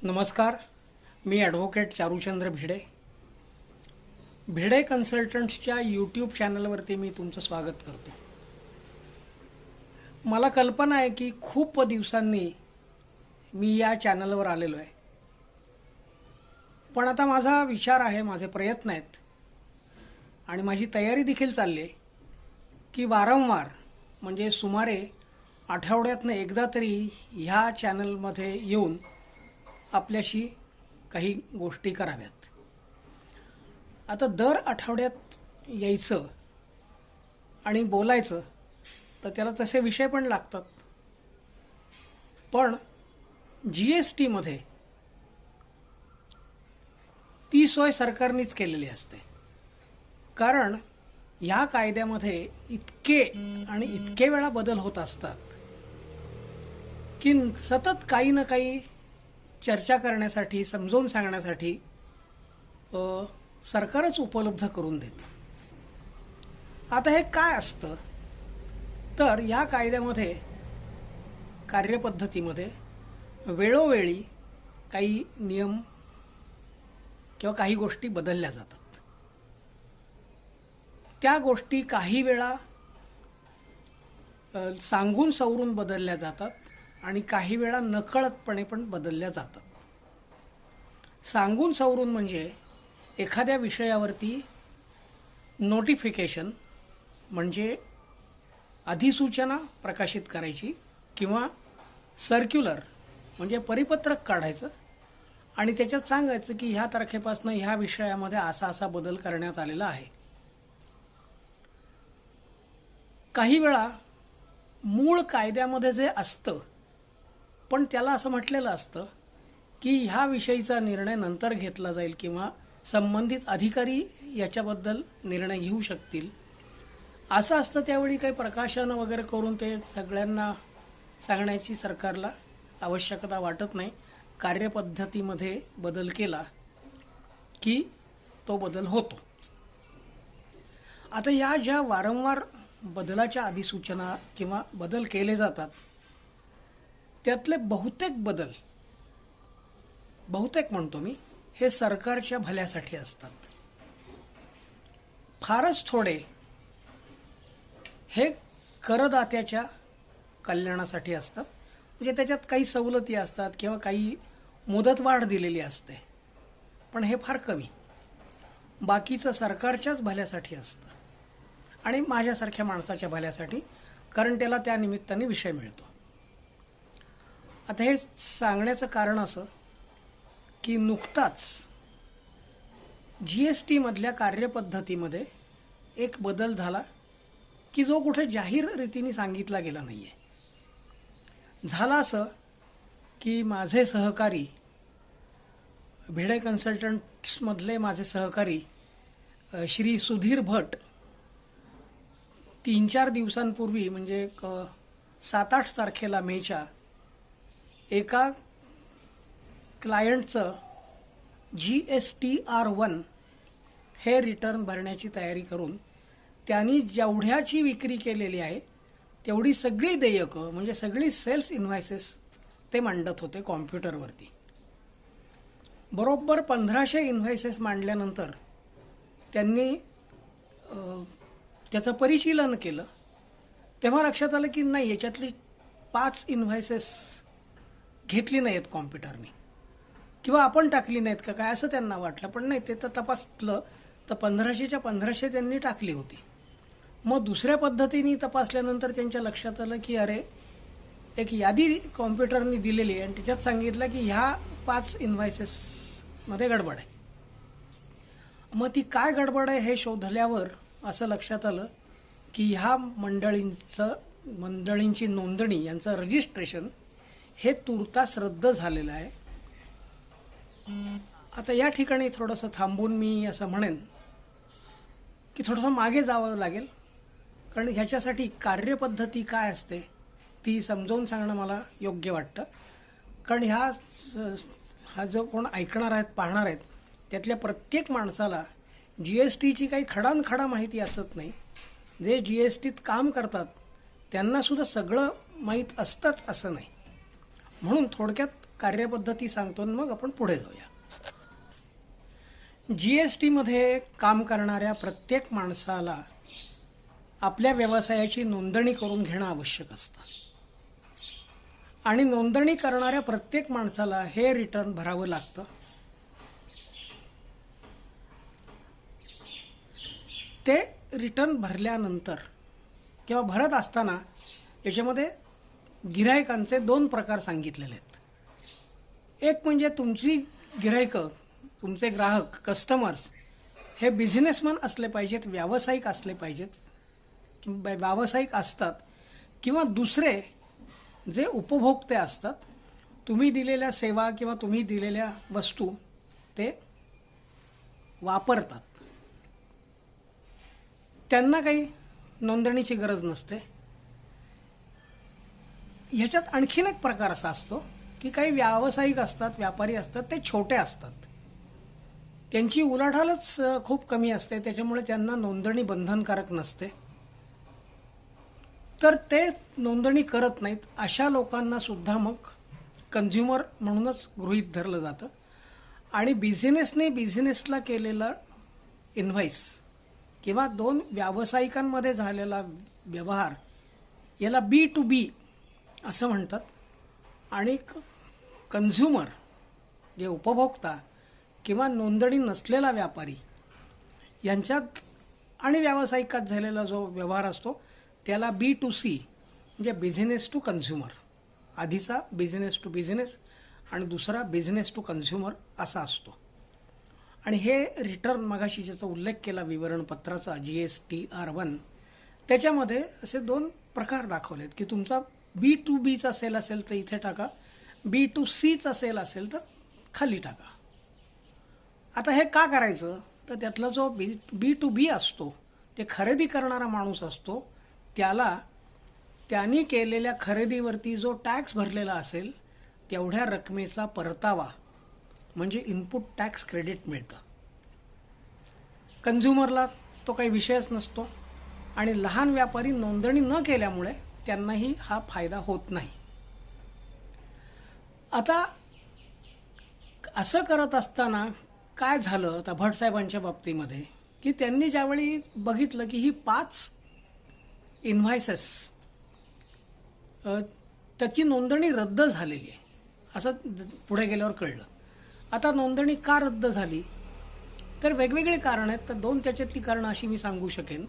नमस्कार. मी advocate Charuchandra Bhide. Bhide कन्सल्टंट्सच्या YouTube चॅनलवरती मी तुमचं स्वागत करतो. मला कल्पना आहे की खूप दिवसांनी मी या चॅनलवर आलेलो आहे, पण आता माझा विचार आहे, माझे प्रयत्न आहेत आणि माझी तयारी देखील चालली आहे की वारंवार म्हणजे सुमारे आठवड्यातनं एकदा तरी ह्या चॅनलमध्ये येऊन आपल्याशी काही गोष्टी कराव्यात. आता दर आठवड्यात यायचं आणि बोलायचं तर त्याला तसे विषय पण लागतात. पण GSTमध्ये ती सोय सरकारनेच केलेली असते, कारण या कायद्यामध्ये इतके वेळा बदल होत असतात की सतत काही ना काही चर्चा करण्यासाठी, समजावून सांगण्यासाठी सरकारच उपलब्ध करून देतं. आता हे काय असतं तर या कायद्यामध्ये, कार्यपद्धतीमध्ये वेळोवेळी काही नियम किंवा काही गोष्टी बदलल्या जातात. त्या गोष्टी काही वेळा सांगून सवरून बदलल्या जातात आणि काही वेळा नकळतपणे पण बदलल्या जातात. सांगून सवरून म्हणजे एखाद्या विषयावरती नोटिफिकेशन म्हणजे अधिसूचना प्रकाशित करायची किंवा सर्क्युलर म्हणजे परिपत्रक काढायचं आणि त्याच्यात सांगायचं की ह्या तारखेपासून ह्या विषयामध्ये असा बदल करण्यात आलेला आहे. काही वेळा मूळ कायद्यामध्ये जे असतं पण त्याला असं म्हटलेलं असतं की ह्या विषयीचा निर्णय नंतर घेतला जाईल किंवा संबंधित अधिकारी याच्याबद्दल निर्णय घेऊ शकतील असं असतं. त्यावेळी काही प्रकाशन वगैरे करून ते सगळ्यांना सांगण्याची सरकारला आवश्यकता वाटत नाही. कार्यपद्धतीमध्ये बदल केला की तो बदल होतो. आता या ज्या वारंवार बदलाच्या अधिसूचना किंवा बदल केले जातात त्यातले बहुतेक म्हणतो मी, हे सरकारच्या भल्यासाठी असतात. फारच थोडे हे करदात्याच्या कल्याणासाठी असतात. म्हणजे त्याच्यात काही सवलती असतात किंवा काही मुदतवाढ दिलेली असते, पण हे फार कमी. बाकीचं सरकारच्याच भल्यासाठी असतं आणि माझ्यासारख्या माणसाच्या भल्यासाठी, कारण त्याला त्या निमित्ताने विषय मिळतो. आता हे सांगण्याचं कारण असं की नुकताच GSTमधल्या कार्यपद्धतीमध्ये एक बदल झाला की जो कुठे जाहीर रीतीने सांगितला गेला नाही आहे. झालं असं की माझे सहकारी, भिडे कन्सल्टंट्समधले माझे सहकारी श्री सुधीर भट 3-4 दिवसांपूर्वी म्हणजे 7-8 तारखेला मेच्या एका क्लायंटचं GSTR1 हे रिटर्न भरण्याची तयारी करून त्यांनी जेवढ्याची विक्री केलेली आहे तेवढी सगळी देयकं म्हणजे सगळी सेल्स इन्व्हॉइसेस ते मांडत होते कॉम्प्युटरवरती. बरोबर 1500 इन्व्हॉइसेस मांडल्यानंतर त्यांनी त्याचं परिशीलन केलं तेव्हा लक्षात आलं की नाही, याच्यातली 5 इन्व्हॉइसेस घेतली नाहीत कॉम्प्युटरने किंवा आपण टाकली नाहीत का काय असं त्यांना वाटलं. पण नाही, ते तर तपासलं तर 1500च्या 1500 त्यांनी टाकली होती. मग दुसऱ्या पद्धतीने तपासल्यानंतर त्यांच्या लक्षात आलं की अरे, एक यादी कॉम्प्युटरने दिलेली आहे आणि त्याच्यात सांगितलं की ह्या 5 इन्व्हॉइसेसमध्ये गडबड आहे. मग ती काय गडबड आहे हे शोधल्यावर असं लक्षात आलं की ह्या मंडळींची नोंदणी, यांचं रजिस्ट्रेशन हे तुर्तास रद्द झालेलं आहे. आता या ठिकाणी थोडंसं थांबून मी असं म्हणेन की थोडंसं मागे जावं लागेल, कारण ह्याच्यासाठी कार्यपद्धती काय असते ती समजावून सांगणं मला योग्य वाटतं. कारण हा जो कोण ऐकणार आहेत, पाहणार आहेत, त्यातल्या प्रत्येक माणसाला GSTची काही खडानखडा माहिती असत नाही. जे GSTत काम करतात त्यांनासुद्धा सगळं माहीत असतंच असं नाही. म्हणून थोडक्यात कार्यपद्धती सांगतो आणि मग आपण पुढे जाऊया. GSTमध्ये काम करणाऱ्या प्रत्येक माणसाला आपल्या व्यवसायाची नोंदणी करून घेणं आवश्यक असतं आणि नोंदणी करणाऱ्या प्रत्येक माणसाला हे रिटर्न भरावं लागतं. ते रिटर्न भरल्यानंतर किंवा भरत असताना याच्यामध्ये गिऱ्हाईकांचे 2 प्रकार सांगितलेले आहेत. एक म्हणजे तुमची गिऱ्हाईकं, तुमचे ग्राहक, कस्टमर्स हे बिझनेसमॅन असले पाहिजेत, व्यावसायिक असले पाहिजेत, व्यावसायिक असतात, किंवा दुसरे जे उपभोक्ते असतात, तुम्ही दिलेल्या सेवा किंवा तुम्ही दिलेल्या वस्तू ते वापरतात. त्यांना काही नोंदणीची गरज नसते. ह्याच्यात आणखीन एक प्रकार असा असतो की काही व्यावसायिक असतात, व्यापारी असतात, ते छोटे असतात, त्यांची उलाढालच खूप कमी असते, त्याच्यामुळे त्यांना नोंदणी बंधनकारक नसते, तर ते नोंदणी करत नाहीत. अशा लोकांना सुद्धा मग कन्झ्युमर म्हणूनच गृहीत धरलं जातं आणि बिझनेसला केलेला इन्व्हॉइस किंवा 2 व्यावसायिकांमध्ये झालेला व्यवहार याला B2B असं म्हणतात. आणि कन्झ्युमर जे उपभोक्ता किंवा नोंदणी नसलेला व्यापारी यांच्यात आणि व्यावसायिकात झालेला जो व्यवहार असतो त्याला B2C म्हणजे बिझनेस टू कन्झ्युमर. आधीचा बिझनेस टू बिझनेस आणि दुसरा बिझनेस टू कन्झ्युमर असा असतो. आणि हे रिटर्न मगाशी ज्याचा उल्लेख केला विवरणपत्राचा GSTR1, त्याच्यामध्ये असे 2 प्रकार दाखवलेत की तुमचा B2Bचा सेल असेल तर इथे टाका, B2Cचा सेल असेल तर खाली टाका. आता हे का करायचं तर त्यातला जो B2B असतो ते खरेदी करणारा माणूस असतो, त्यांनी केलेल्या खरेदीवरती जो टॅक्स भरलेला असेल तेवढ्या रकमेचा परतावा म्हणजे इनपुट टॅक्स क्रेडिट मिळतं. कन्झ्युमरला तो काही विषयच नसतो आणि लहान व्यापारी नोंदणी न केल्यामुळे त्यांनाही हा फायदा होत नाही. आता असं करत असताना काय झालं आता भटसाहेबांच्या बाबतीमध्ये की त्यांनी ज्यावेळी बघितलं की ही 5 इन्व्हॉइसेस त्याची नोंदणी रद्द झालेली आहे असं पुढे गेल्यावर कळलं. आता नोंदणी का रद्द झाली तर वेगवेगळे कारण आहेत. तर 2 त्याच्यातली कारणं अशी मी सांगू शकेन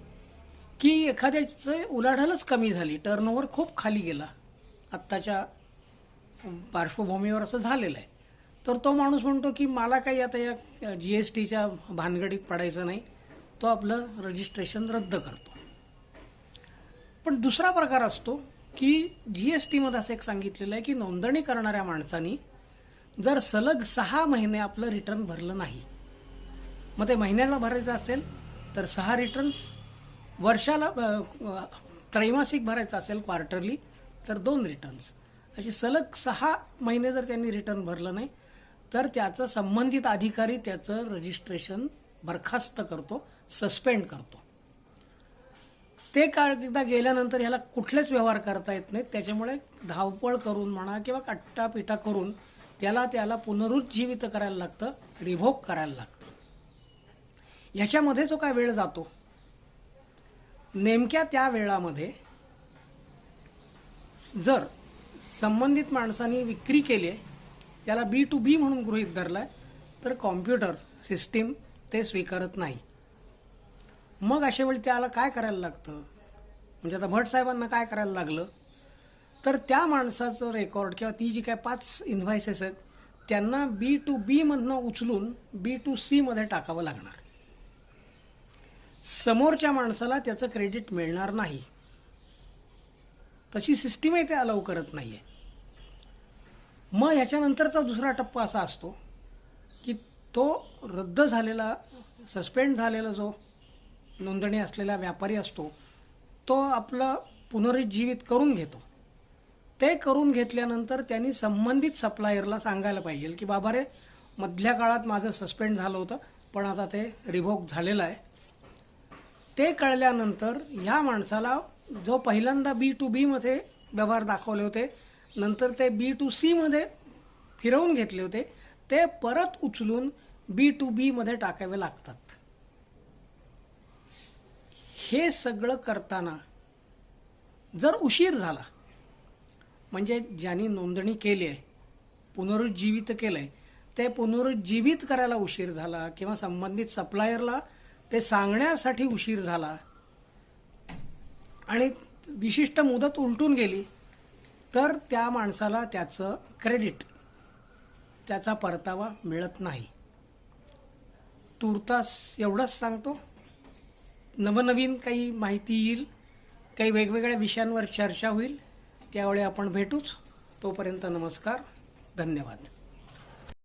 की एखाद्याचं उलाढालच कमी झाली, टर्नओव्हर खूप खाली गेला, आत्ताच्या पार्श्वभूमीवर असं झालेलं आहे, तर तो माणूस म्हणतो की मला काही आता या GSTच्या भानगडीत पडायचं नाही, तो आपलं रजिस्ट्रेशन रद्द करतो. पण दुसरा प्रकार असतो की GSTमध्ये असं एक सांगितलेलं आहे की नोंदणी करणाऱ्या माणसानी जर सलग 6 महिने आपलं रिटर्न भरलं नाही, मग ते महिन्याला भरायचं असेल तर 6 रिटर्न्स, वर्षाला त्रैमासिक भरायचं असेल क्वार्टरली तर 2 रिटर्न्स, अशी सलग 6 महिने जर त्यांनी रिटर्न भरलं नाही तर त्याचं संबंधित अधिकारी त्याचं रजिस्ट्रेशन बरखास्त करतो, सस्पेंड करतो. ते काळ एकदा गेल्यानंतर ह्याला कुठलेच व्यवहार करता येत नाहीत. त्याच्यामुळे धावपळ करून म्हणा किंवा कट्टापिटा करून त्याला पुनरुज्जीवित करायला लागतं, रिव्होक करायला लागतं. ह्याच्यामध्ये जो काय वेळ जातो, नेमक्या त्या वेळामध्ये जर संबंधित माणसांनी विक्री केली आहे, त्याला B2B म्हणून गृहीत धरला आहे, तर कॉम्प्युटर सिस्टीम ते स्वीकारत नाही. मग अशा वेळी त्याला काय करायला लागतं, म्हणजे आता भटसाहेबांना काय करायला लागलं तर त्या माणसाचं रेकॉर्ड किंवा ती जी काय 5 इन्व्हॉइसेस आहेत त्यांना B2B मधनं उचलून B2C मध्ये टाकावं लागणार. समोरच्या माणसाला त्याचं क्रेडिट मिळणार नाही, तशी सिस्टीमही ते अलाउ करत नाही आहे. मग ह्याच्यानंतरचा दुसरा टप्पा असा असतो की तो रद्द झालेला, सस्पेंड झालेला जो नोंदणी असलेला व्यापारी असतो तो आपला पुनरुज्जीवित करून घेतो. ते करून घेतल्यानंतर त्यांनी संबंधित सप्लायरला सांगायला पाहिजे की बाबा रे, मधल्या काळात माझं सस्पेंड झालं होतं पण आता ते रिव्होक झालेलं आहे. ते कळल्यानंतर ह्या माणसाला जो पहिल्यांदा B2B मध्ये व्यवहार दाखवले होते, नंतर ते B2C मध्ये फिरवून घेतले होते ते परत उचलून B2B मध्ये टाकावे लागतात. हे सगळं करताना जर उशीर झाला, म्हणजे ज्यांनी नोंदणी केली आहे, पुनरुज्जीवित केलं आहे, ते पुनरुज्जीवित करायला उशीर झाला किंवा संबंधित सप्लायरला ते सांगण्यासाठी उशीर झाला आणि विशिष्ट मुदत उलटून गेली, तर त्या माणसाला त्याचं क्रेडिट, त्याचा परतावा मिळत नाही. तूर्तास एवढंच सांगतो. नवनवीन काही माहिती येईल, काही वेगवेगळ्या विषयांवर चर्चा होईल, त्यावेळी आपण भेटूच. तोपर्यंत नमस्कार, धन्यवाद.